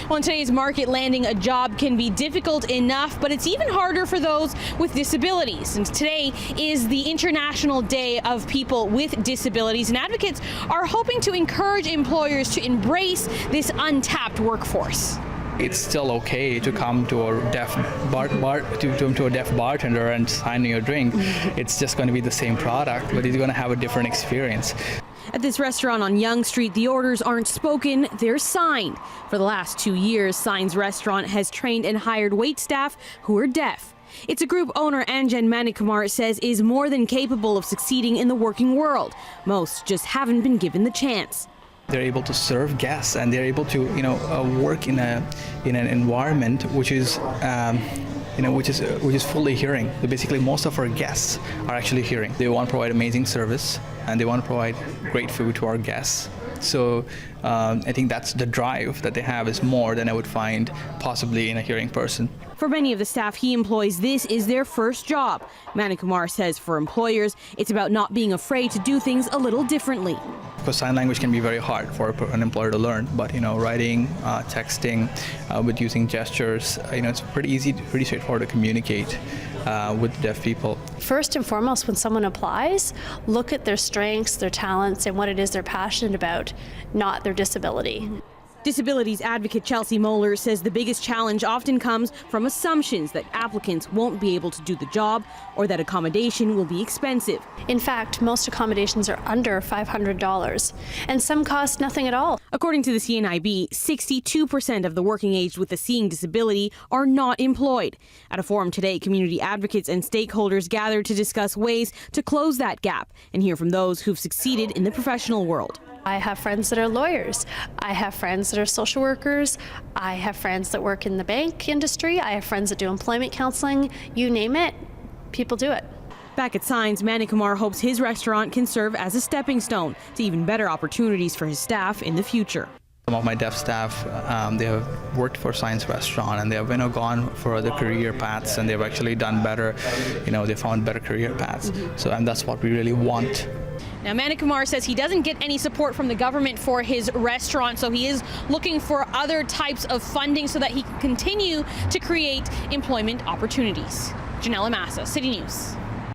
Well, in today's market, landing a job can be difficult enough, but it's even harder for those with disabilities. And today is the International Day of People with Disabilities, and advocates are hoping to encourage employers to embrace this untapped workforce. It's still okay to come to a deaf to a deaf bartender and sign your drink. It's just going to be the same product, but it's going to have a different experience. At this restaurant on Yonge Street, the orders aren't spoken, they're signed. For the last 2 years, Signs Restaurant has trained and hired wait staff who are deaf. It's a group owner Anjan Manikumar says is more than capable of succeeding in the working world. Most just haven't been given the chance. They're able to serve guests, and they're able to, work in an environment which is, which is fully hearing. So basically, most of our guests are actually hearing. They want to provide amazing service, and they want to provide great food to our guests. So I think that's the drive that they have is more than I would find possibly in a hearing person. For many of the staff he employs, this is their first job. Manikumar says for employers, it's about not being afraid to do things a little differently. Because sign language can be very hard for an employer to learn, but writing, texting, with using gestures, it's pretty easy, pretty straightforward to communicate with deaf people. First and foremost, when someone applies, look at their strengths, their talents, and what it is they're passionate about, not their disability. Disabilities advocate Chelsea Moeller says the biggest challenge often comes from assumptions that applicants won't be able to do the job or that accommodation will be expensive. In fact, most accommodations are under $500, and some cost nothing at all. According to the CNIB, 62% of the working age with a seeing disability are not employed. At a forum today, community advocates and stakeholders gathered to discuss ways to close that gap and hear from those who've succeeded in the professional world. I have friends that are lawyers. I have friends that are social workers. I have friends that work in the bank industry. I have friends that do employment counseling. You name it, people do it. Back at Signs, Manikumar hopes his restaurant can serve as a stepping stone to even better opportunities for his staff in the future. Some of my deaf staff, they have worked for Signs Restaurant, and they have gone for other career paths, and they've actually done better. They found better career paths. So, and that's what we really want. Now, Manikumar says he doesn't get any support from the government for his restaurant, so he is looking for other types of funding so that he can continue to create employment opportunities. Janelle Amasa, City News.